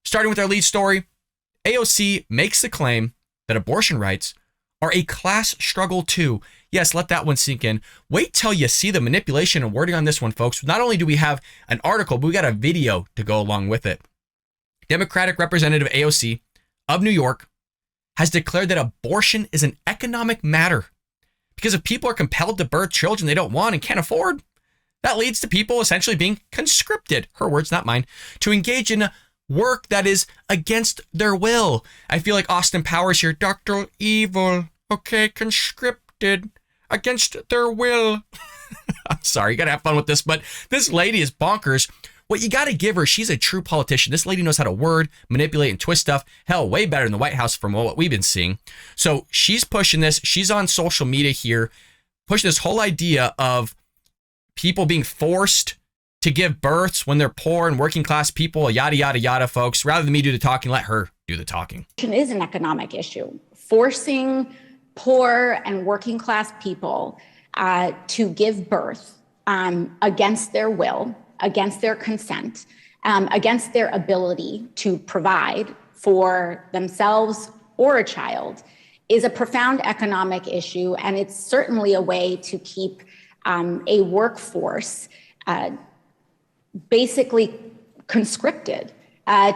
Starting with our lead story, AOC makes the claim that abortion rights are a class struggle too. Yes, let that one sink in. Wait till you see the manipulation and wording on this one, folks. Not only do we have an article, but we got a video to go along with it. Democratic Representative AOC of New York has declared that abortion is an economic matter because if people are compelled to birth children they don't want and can't afford, that leads to people essentially being conscripted, her words, not mine, to engage in work that is against their will. I feel like Austin Powers here, Dr. Evil, okay, conscripted, against their will. I'm sorry, you gotta have fun with this, but this lady is bonkers. What you gotta give her, she's a true politician. This lady knows how to word, manipulate, and twist stuff. Hell, way better than the White House from what we've been seeing. So she's pushing this. She's on social media here, pushing this whole idea of people being forced to give births when they're poor and working class people, yada, yada, yada, folks. Rather than me do the talking, let her do the talking. It is an economic issue. Forcing poor and working class people to give birth against their will, against their consent, against their ability to provide for themselves or a child is a profound economic issue. And it's certainly a way to keep a workforce basically conscripted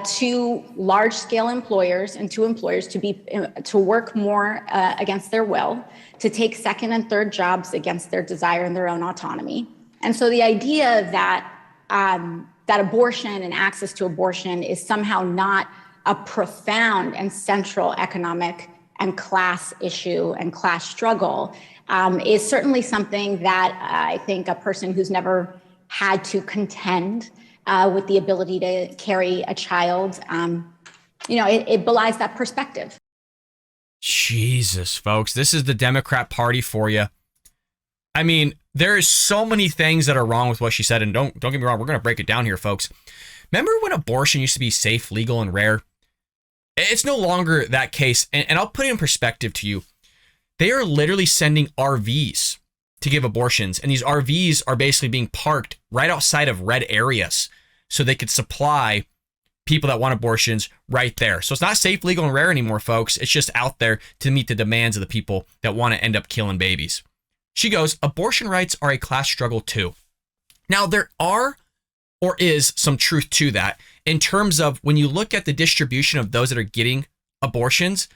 to large-scale employers and to employers to work more against their will, to take second and third jobs against their desire and their own autonomy. And so the idea that that abortion and access to abortion is somehow not a profound and central economic and class issue and class struggle is certainly something that I think a person who's never had to contend with the ability to carry a child, it belies that perspective. Jesus, folks, this is the Democrat Party for you. I mean, there is so many things that are wrong with what she said, and don't get me wrong, we're going to break it down here, folks. Remember when abortion used to be safe, legal, and rare? It's no longer that case, and I'll put it in perspective to you. They are literally sending RVs to give abortions, and these RVs are basically being parked right outside of red areas so they could supply people that want abortions right there. So it's not safe, legal, and rare anymore, folks. It's just out there to meet the demands of the people that want to end up killing babies. She goes, abortion rights are a class struggle too. Now, there are or is some truth to that in terms of when you look at the distribution of those that are getting abortions,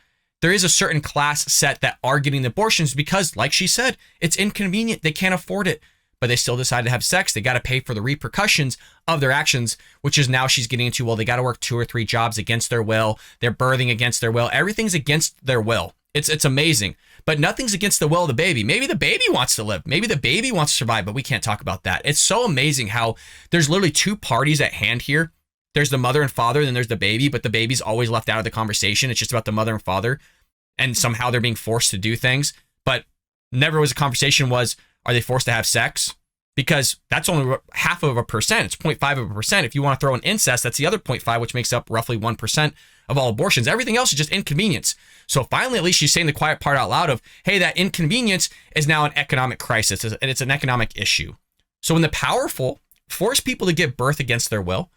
there is a certain class set that are getting the abortions because, like she said, it's inconvenient. They can't afford it, but they still decide to have sex. They got to pay for the repercussions of their actions, which is now she's getting into, well, they got to work 2 or 3 jobs against their will. They're birthing against their will. Everything's against their will. It's amazing, but nothing's against the will of the baby. Maybe the baby wants to live. Maybe the baby wants to survive, but we can't talk about that. It's so amazing how there's literally 2 parties at hand here. There's the mother and father, then there's the baby, but the baby's always left out of the conversation. It's just about the mother and father, and somehow they're being forced to do things, but never was a conversation was, are they forced to have sex? Because that's only 0.5%. It's 0.5%. If you want to throw in incest, that's the other 0.5, which makes up roughly 1% of all abortions. Everything else is just inconvenience. So finally, at least she's saying the quiet part out loud of, hey, that inconvenience is now an economic crisis, and it's an economic issue. So when the powerful force people to give birth against their will,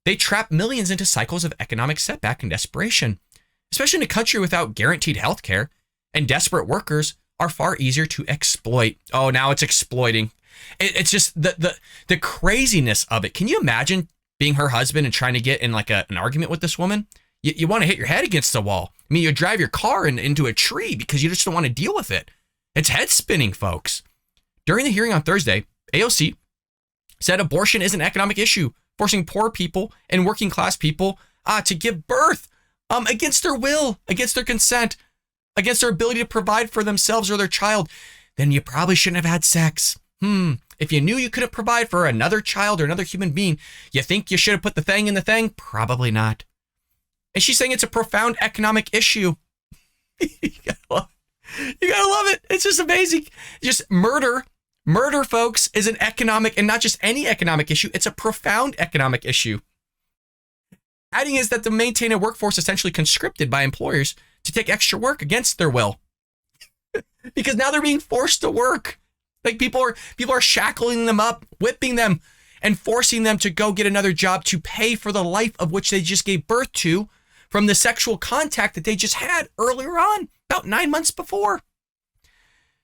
they trap millions into cycles of economic setback and desperation, especially in a country without guaranteed health care, and desperate workers are far easier to exploit. Oh, now it's exploiting. It's just the craziness of it. Can you imagine being her husband and trying to get in like an argument with this woman? You want to hit your head against the wall. I mean, you drive your car into a tree because you just don't want to deal with it. It's head spinning, folks. During the hearing on Thursday, AOC said abortion is an economic issue, forcing poor people and working class people to give birth against their will, against their consent, against their ability to provide for themselves or their child. Then you probably shouldn't have had sex. If you knew you couldn't provide for another child or another human being, you think you should have put the thing in the thing? Probably not. And she's saying it's a profound economic issue. You gotta love it. It's just amazing. Just murder, folks, is an economic, and not just any economic issue. It's a profound economic issue. Adding is that to maintain a workforce essentially conscripted by employers to take extra work against their will. Because now they're being forced to work. Like people are shackling them up, whipping them, and forcing them to go get another job to pay for the life of which they just gave birth to from the sexual contact that they just had earlier on, about 9 months before.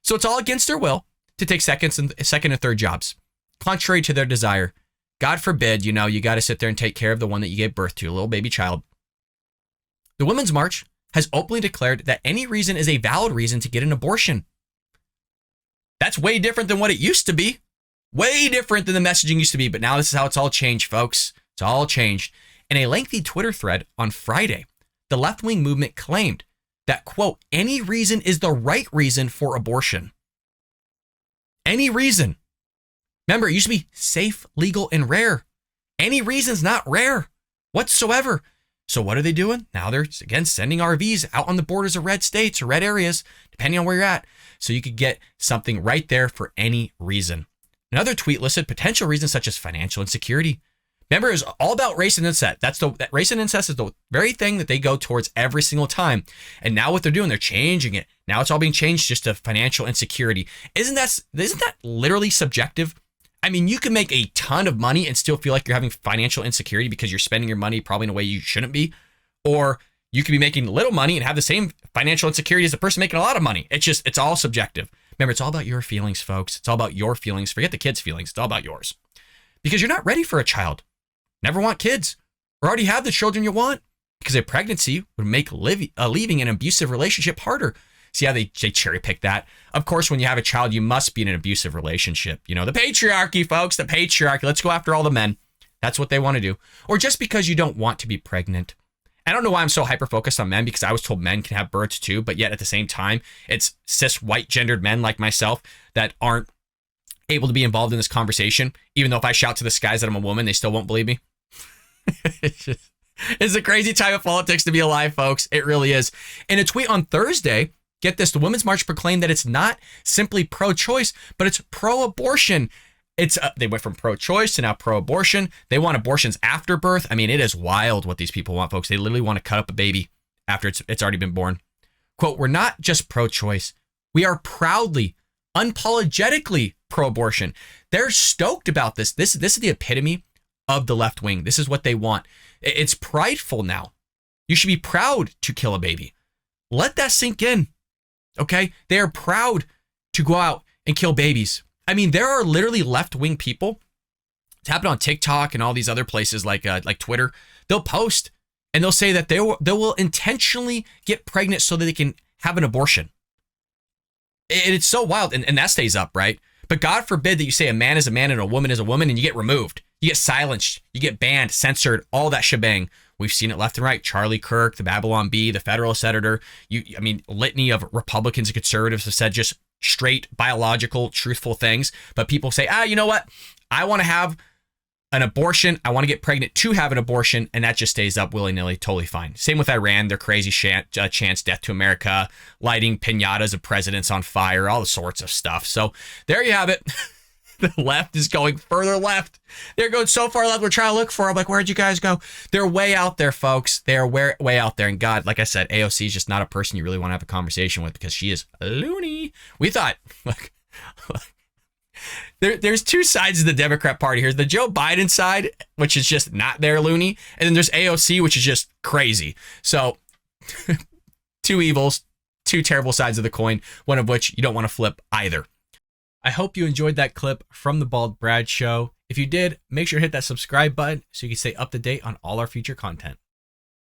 So it's all against their will to take second and third jobs, contrary to their desire. God forbid, you got to sit there and take care of the one that you gave birth to, a little baby child. The Women's March has openly declared that any reason is a valid reason to get an abortion. That's way different than what it used to be. Way different than the messaging used to be. But now this is how it's all changed, folks. It's all changed. In a lengthy Twitter thread on Friday, the left-wing movement claimed that, quote, any reason is the right reason for abortion. Any reason. Remember, it used to be safe, legal, and rare. Any reason's not rare whatsoever. So what are they doing? Now they're, again, sending RVs out on the borders of red states or red areas, depending on where you're at, so you could get something right there for any reason. Another tweet listed potential reasons such as financial insecurity. Remember, it was all about race and incest. That race and incest is the very thing that they go towards every single time. And now what they're doing, they're changing it. Now it's all being changed just to financial insecurity. Isn't that literally subjective? I mean, you can make a ton of money and still feel like you're having financial insecurity because you're spending your money probably in a way you shouldn't be. Or you could be making little money and have the same financial insecurity as the person making a lot of money. It's all subjective. Remember, it's all about your feelings, folks. It's all about your feelings. Forget the kids' feelings. It's all about yours. Because you're not ready for a child. Never want kids. Or already have the children you want. Because a pregnancy would make leaving an abusive relationship harder. See how they cherry pick that? Of course, when you have a child, you must be in an abusive relationship. The patriarchy, folks, the patriarchy. Let's go after all the men. That's what they want to do. Or just because you don't want to be pregnant. I don't know why I'm so hyper-focused on men, because I was told men can have births too, but yet at the same time, it's cis white gendered men like myself that aren't able to be involved in this conversation. Even though if I shout to the skies that I'm a woman, they still won't believe me. It's a crazy time of politics to be alive, folks. It really is. In a tweet on Thursday, get this, the Women's March proclaimed that it's not simply pro-choice, but it's pro-abortion. They went from pro-choice to now pro-abortion. They want abortions after birth. I mean, it is wild what these people want, folks. They literally want to cut up a baby after it's already been born. Quote, we're not just pro-choice. We are proudly, unapologetically pro-abortion. They're stoked about this. This is the epitome of the left wing. This is what they want. It's prideful now. You should be proud to kill a baby. Let that sink in. Okay? They are proud to go out and kill babies. I mean, there are literally left-wing people. It's happened on TikTok and all these other places like Twitter. They'll post and they'll say that they will intentionally get pregnant so that they can have an abortion. It's so wild, and that stays up, right? But God forbid that you say a man is a man and a woman is a woman and you get removed. You get silenced. You get banned, censored, all that shebang. We've seen it left and right. Charlie Kirk, the Babylon Bee, the federal senator. Litany of Republicans and conservatives have said just straight, biological, truthful things. But people say, you know what? I want to have an abortion. I want to get pregnant to have an abortion. And that just stays up willy-nilly. Totally fine. Same with Iran. Their crazy chants, death to America, lighting piñatas of presidents on fire, all sorts of stuff. So there you have it. The left is going further left. They're going so far left. We're trying to look for them. Like, where'd you guys go? They're way out there, folks. They're way out there. And God, like I said, AOC is just not a person you really want to have a conversation with because she is loony. We thought, look, there's two sides of the Democrat Party. Here's the Joe Biden side, which is just not there loony. And then there's AOC, which is just crazy. So two evils, two terrible sides of the coin, one of which you don't want to flip either. I hope you enjoyed that clip from the Bald Brad Show. If you did, make sure to hit that subscribe button so you can stay up to date on all our future content.